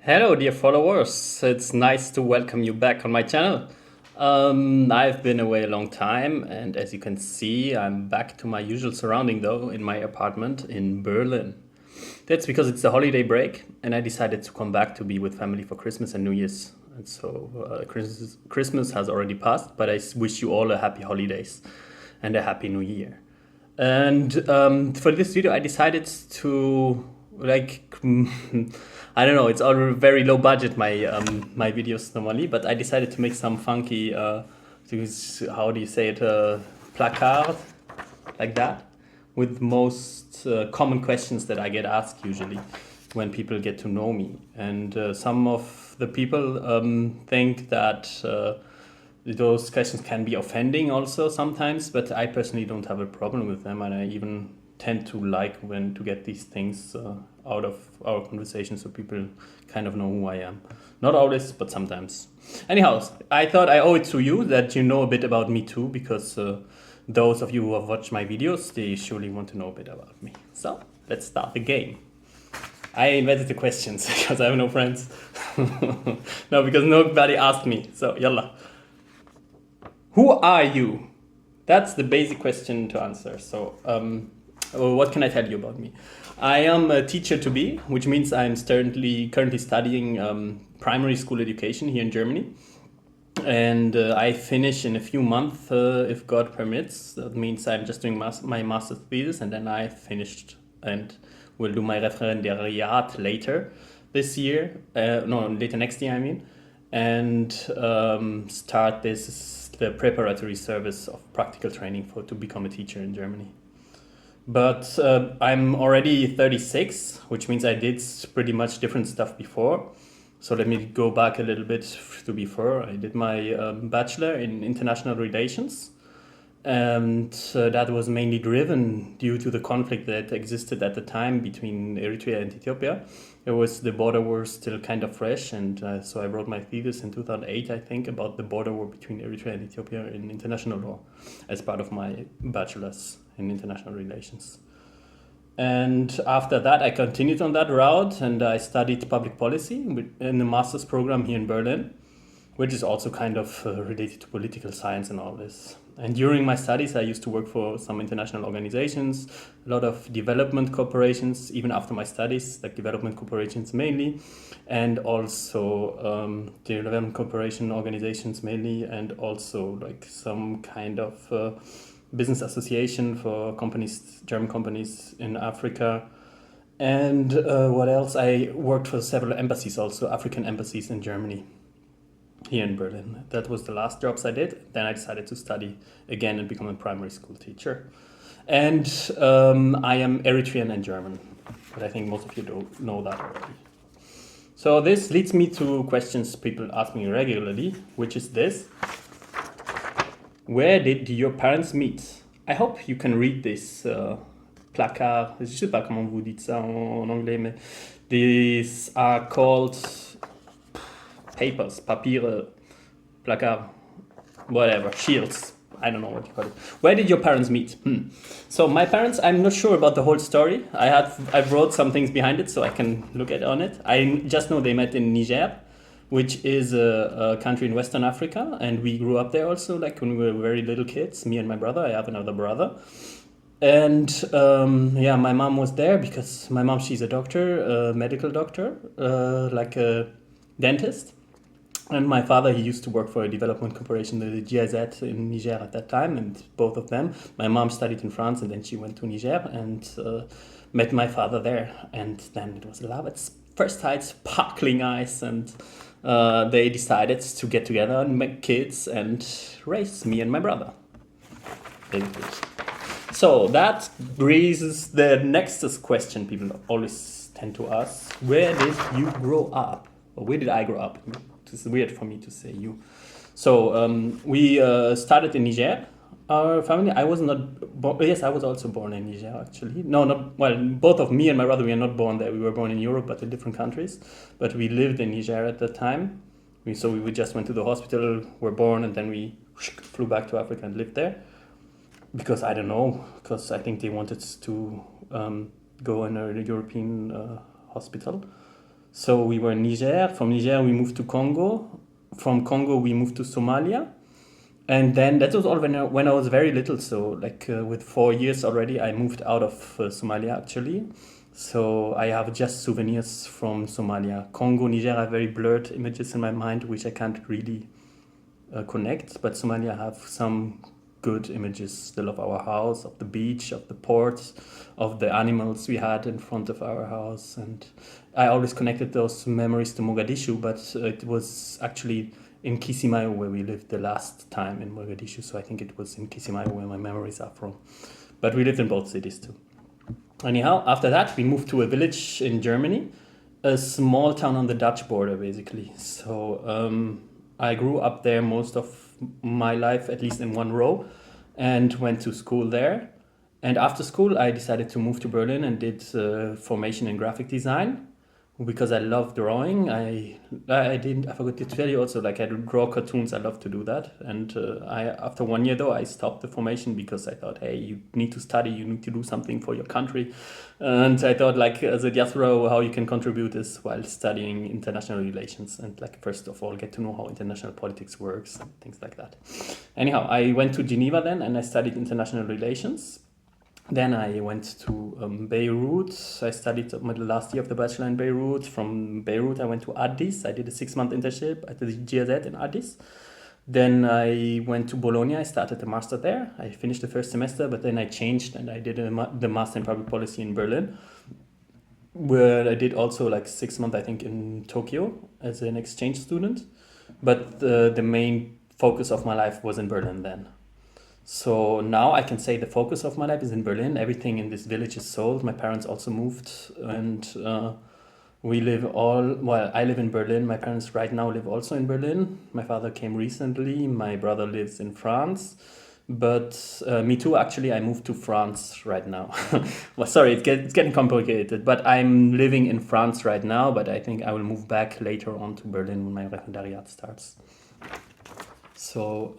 Hello, dear followers. It's nice to welcome you back on my channel. I've been away a long time, and as you can see, I'm back to my usual surrounding though, in my apartment in Berlin. That's because it's the holiday break, and I decided to come back to be with family for Christmas and New Year's. And so Christmas has already passed, but I wish you all a happy holidays and a happy New Year. And for this video, I decided to I don't know. It's all very low budget my videos normally, but I decided to make some funky how do you say it, placard like that with most common questions that I get asked usually when people get to know me. And some of the people think that those questions can be offending also sometimes, but I personally don't have a problem with them, and I even tend to like when to get these things out of our conversation so people kind of know who I am. Not always, but sometimes. Anyhow, I thought I owe it to you that you know a bit about me too, because those of you who have watched my videos, they surely want to know a bit about me. So let's start the game. I invented the questions because I have no friends. No, because nobody asked me. So yalla. Who are you? That's the basic question to answer. So what can I tell you about me? I am a teacher to be, which means I'm currently studying primary school education here in Germany. And I finish in a few months, if God permits. That means I'm just doing my master's thesis, and then I finished and will do my referendariat later this year. Later next year, I mean. And start the preparatory service of practical training to become a teacher in Germany. But I'm already 36, which means I did pretty much different stuff before. So let me go back a little bit to before. I did my bachelor in international relations, and that was mainly driven due to the conflict that existed at the time between Eritrea and Ethiopia. The border war still kind of fresh, and so I wrote my thesis in 2008, I think, about the border war between Eritrea and Ethiopia in international law as part of my bachelor's in international relations. And after that, I continued on that route, and I studied public policy in the master's program here in Berlin, which is also kind of related to political science and all this. And during my studies, I used to work for some international organizations, a lot of development corporations, even after my studies, like development corporations mainly, and also development corporation organizations mainly, and also like some kind of business association for companies, German companies in Africa. And what else? I worked for several embassies also, African embassies in Germany, here in Berlin. That was the last jobs I did. Then I decided to study again and become a primary school teacher. And I am Eritrean and German, but I think most of you don't know that already. So this leads me to questions people ask me regularly, which is this. Where did your parents meet? I hope you can read this placard. Je sais pas comment vous dites ça en anglais, mais these are called papers, papiere, placard, whatever, shields. I don't know what you call it. Where did your parents meet? So my parents, I'm not sure about the whole story. I wrote some things behind it so I can look on it. I just know they met in Niger, which is a country in Western Africa, and we grew up there also, like when we were very little kids, me and my brother. I have another brother. And my mom was there because my mom, she's a doctor, a medical doctor, like a dentist. And my father, he used to work for a development corporation, the GIZ in Niger at that time, and both of them. My mom studied in France, and then she went to Niger and met my father there. And then it was love at first sight, sparkling eyes, and they decided to get together and make kids and raise me and my brother. So that raises the next question people always tend to ask. Where did you grow up? Or where did I grow up? It's weird for me to say you. So we started in Niger. Our family, I was not born. Yes, I was also born in Niger, actually. Both of me and my brother, we are not born there. We were born in Europe, but in different countries. But we lived in Niger at that time. We just went to the hospital, were born, and then we flew back to Africa and lived there. Because I don't know, because I think they wanted to go in a European hospital. So we were in Niger. From Niger, we moved to Congo. From Congo, we moved to Somalia. And then that was all when I was very little. So like with 4 years already, I moved out of Somalia actually. So I have just souvenirs from Somalia. Congo, Niger, I have very blurred images in my mind, which I can't really connect. But Somalia have some good images still of our house, of the beach, of the port, of the animals we had in front of our house. And I always connected those memories to Mogadishu, but it was actually in Kismayo where we lived the last time in Mogadishu. So I think it was in Kismayo where my memories are from. But we lived in both cities too. Anyhow, after that, we moved to a village in Germany, a small town on the Dutch border, basically. So I grew up there most of my life, at least in one row, and went to school there. And after school, I decided to move to Berlin and did formation in graphic design because I love drawing. I forgot to tell you also, like I draw cartoons. I love to do that. And after 1 year though, I stopped the formation because I thought, hey, you need to study, you need to do something for your country. And I thought, like as a diaspora, how you can contribute is while studying international relations and like first of all get to know how international politics works and things like that. Anyhow, I went to Geneva then and I studied international relations. Then I went to Beirut. I studied my last year of the bachelor in Beirut. From Beirut, I went to Addis. I did a 6-month internship at the GIZ in Addis. Then I went to Bologna. I started the master there. I finished the first semester, but then I changed and I did the master in public policy in Berlin, where I did also like 6 months, I think, in Tokyo as an exchange student. But the main focus of my life was in Berlin then. So now I can say the focus of my life is in Berlin. Everything in this village is sold. My parents also moved and we live I live in Berlin. My parents right now live also in Berlin. My father came recently. My brother lives in France. But me too, actually, I moved to France right now. Well, sorry, it's getting complicated. But I'm living in France right now. But I think I will move back later on to Berlin when my referendariat starts. So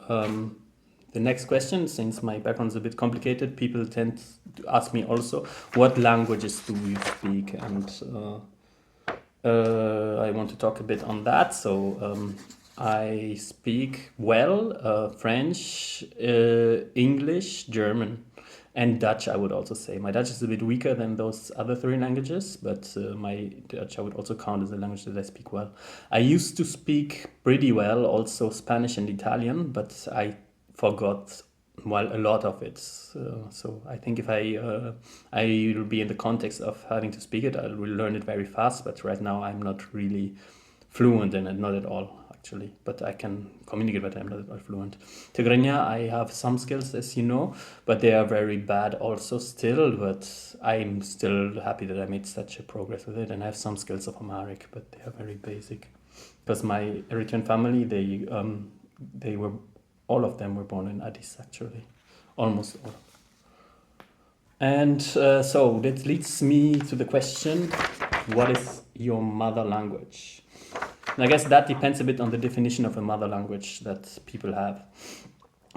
the next question, since my background is a bit complicated, people tend to ask me also, what languages do you speak? And I want to talk a bit on that. So I speak well French, English, German, and Dutch, I would also say. My Dutch is a bit weaker than those other 3 languages, but my Dutch I would also count as a language that I speak well. I used to speak pretty well also Spanish and Italian, but I forgot a lot of it. So I think if I will be in the context of having to speak it, I will learn it very fast. But right now I'm not really fluent in it, not at all actually. But I can communicate, but I'm not at all fluent. Tigrinya, I have some skills, as you know, but they are very bad also still. But I'm still happy that I made such a progress with it, and I have some skills of Amharic, but they are very basic. Because my Eritrean family, they were. All of them were born in Addis, actually. Almost all. And so that leads me to the question, what is your mother language? And I guess that depends a bit on the definition of a mother language that people have.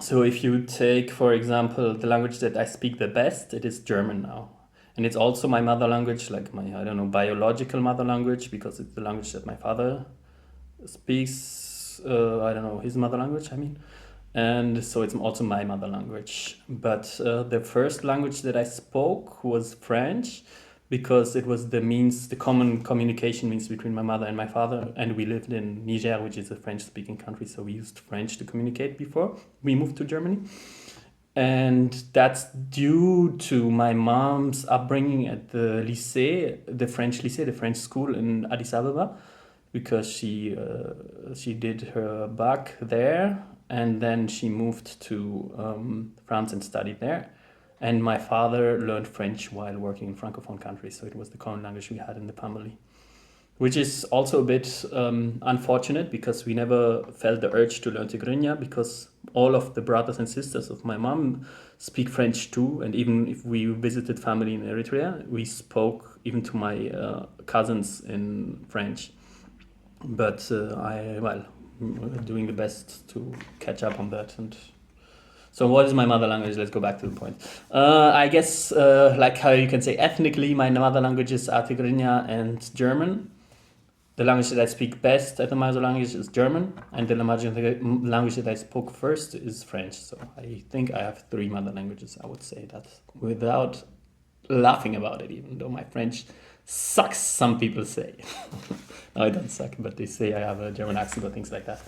So if you take, for example, the language that I speak the best, it is German now. And it's also my mother language, like my, biological mother language, because it's the language that my father speaks, his mother language, I mean. And so it's also my mother language. But the first language that I spoke was French, because it was the common communication means between my mother and my father. And we lived in Niger, which is a French-speaking country, so we used French to communicate before we moved to Germany. And that's due to my mom's upbringing at the lycée, the French school in Addis Ababa, because she did her bac there. And then she moved to France and studied there. And my father learned French while working in Francophone countries. So it was the common language we had in the family. Which is also a bit unfortunate because we never felt the urge to learn Tigrinya because all of the brothers and sisters of my mom speak French too. And even if we visited family in Eritrea, we spoke even to my cousins in French. But doing the best to catch up on that. And so what is my mother language? Let's go back to the point. I guess like how you can say ethnically, my mother languages are Tigrinya and German. The language that I speak best at the mother language is German, and the language that I spoke first is French. So I think I have 3 mother languages. I would say that without laughing about it, even though my French sucks, some people say. No, I don't suck, but they say I have a German accent or things like that.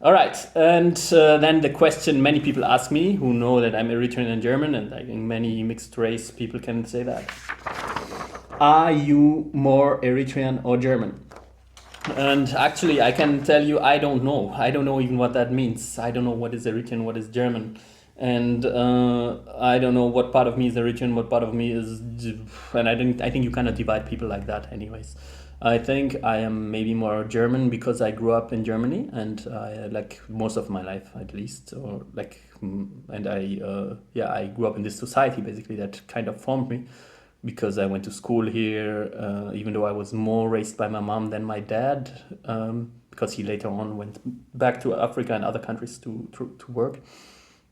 All right, and then the question many people ask me who know that I'm Eritrean and German, and I think many mixed race people can say that. Are you more Eritrean or German? And actually, I can tell you, I don't know. I don't know even what that means. I don't know what is Eritrean, what is German. And I don't know what part of me is Eritrean, what part of me is... And I think you cannot divide people like that anyways. I think I am maybe more German because I grew up in Germany, and I like most of my life at least, or like, and I grew up in this society basically that kind of formed me, because I went to school here, even though I was more raised by my mom than my dad, because he later on went back to Africa and other countries to work,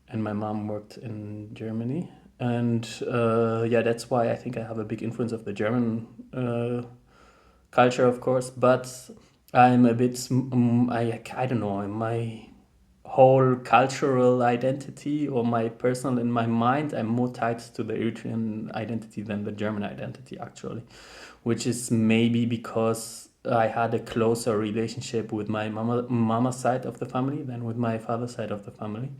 and my mom worked in Germany, and that's why I think I have a big influence of the German culture, of course, but I'm a bit, I don't know, my whole cultural identity or my personal, in my mind, I'm more tied to the Eritrean identity than the German identity, actually, which is maybe because I had a closer relationship with my mama's side of the family than with my father's side of the family.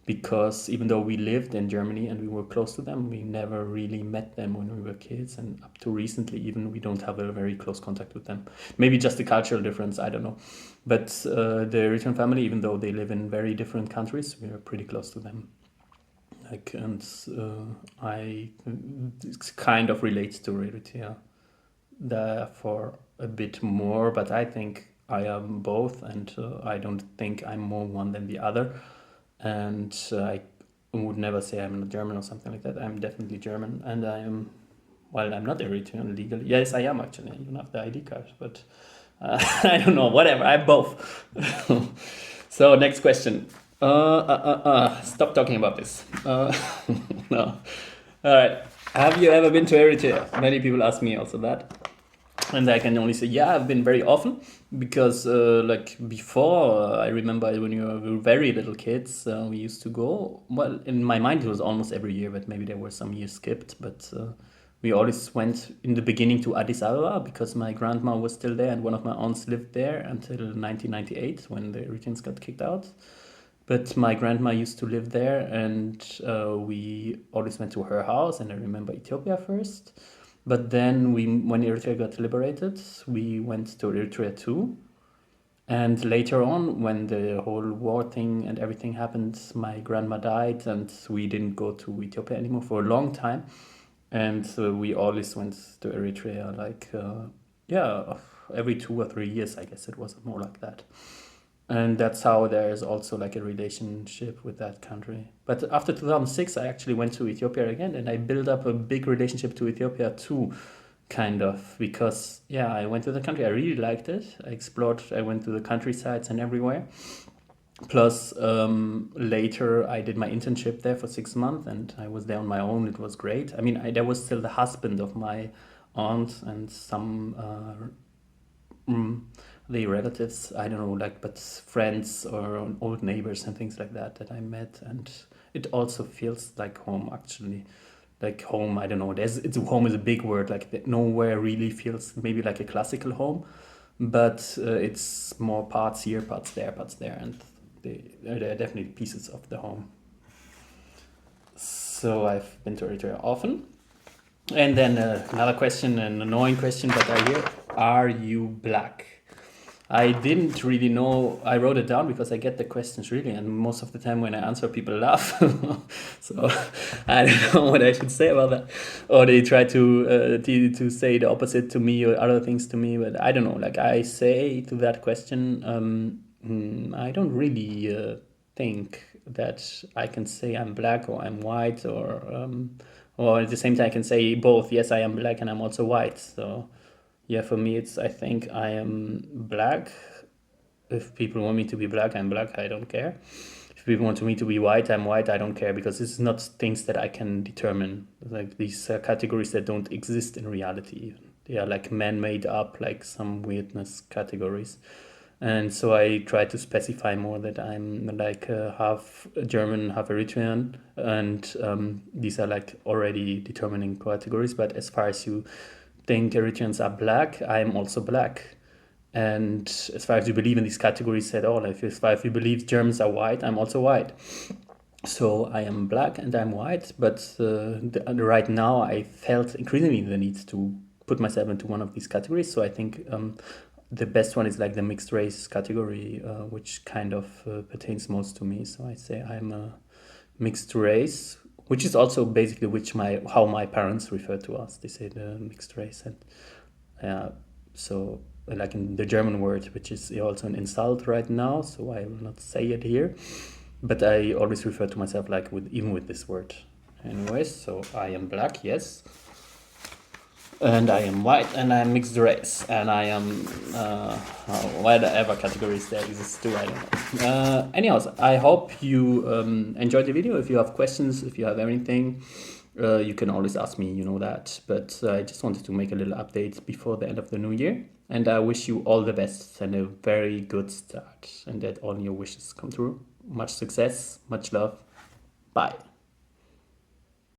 Because even though we lived in Germany and we were close to them, we never really met them when we were kids, and up to recently even we don't have a very close contact with them. Maybe just a cultural difference, I don't know. But the Eritrean family, even though they live in very different countries, we are pretty close to them. Like, and I kind of relate to Eritrea therefore a bit more, but I think I am both, and I don't think I'm more one than the other. And I would never say I'm German or something like that. I'm definitely German, and I am, well, I'm not Eritrean legally. Yes, I am actually. I even have the ID card, but I don't know, whatever. I'm both. So, next question. Stop talking about this. No. All right. Have you ever been to Eritrea? Many people ask me also that. And I can only say, yeah, I've been very often, because like before, I remember when we were very little kids, we used to go. Well, in my mind, it was almost every year, but maybe there were some years skipped. But we always went in the beginning to Addis Ababa because my grandma was still there and one of my aunts lived there until 1998 when the Eritreans got kicked out. But my grandma used to live there, and we always went to her house. And I remember Ethiopia first. But then when Eritrea got liberated, we went to Eritrea too. And later on, when the whole war thing and everything happened, my grandma died, and we didn't go to Ethiopia anymore for a long time. And so we always went to Eritrea, like, every 2 or 3 years, I guess it was more like that. And that's how there's also like a relationship with that country. But after 2006, I actually went to Ethiopia again, and I built up a big relationship to Ethiopia too, kind of, because I went to the country. I really liked it. I explored. I went to the countrysides and everywhere. Plus, later I did my internship there for 6 months, and I was there on my own. It was great. I mean, there was still the husband of my aunt and some the relatives, I don't know, like, but friends or old neighbors and things like that I met, and it also feels like home, actually. Like home, I don't know. Home is a big word. Like nowhere really feels maybe like a classical home, but it's more parts here, parts there, and there are definitely pieces of the home. So I've been to Eritrea often. And then another question, an annoying question, but I hear, are you black? I didn't really know. I wrote it down because I get the questions really, and most of the time when I answer, people laugh. So I don't know what I should say about that, or they try to say the opposite to me or other things to me. But I don't know. Like I say to that question, I don't really think that I can say I'm black or I'm white, or at the same time I can say both. Yes, I am black and I'm also white. So. Yeah, for me, I think I am black. If people want me to be black, I'm black. I don't care. If people want me to be white, I'm white. I don't care, because this is not things that I can determine. Like these categories that don't exist in reality. they are like man-made up, like some weirdness categories. And so I try to specify more that I'm like half German, half Eritrean, and these are like already determining categories. But as far as you think Eritreans are black, I'm also black. And as far as you believe in these categories at all, as far as you believe Germans are white, I'm also white. So I am black and I'm white, but right now I felt increasingly the need to put myself into one of these categories. So I think the best one is like the mixed race category, which kind of pertains most to me. So I'd say I'm a mixed race, which is also basically how my parents refer to us. They say the mixed race, and so like in the German word, which is also an insult right now. So I will not say it here, but I always refer to myself like even with this word. Anyways, so I am black, yes. And I am white, and I am mixed race, and I am whatever categories there exist too, I don't know. Anyways, I hope you enjoyed the video. If you have questions, if you have anything, you can always ask me, you know that. But I just wanted to make a little update before the end of the new year. And I wish you all the best and a very good start, and that all your wishes come true. Much success, much love. Bye.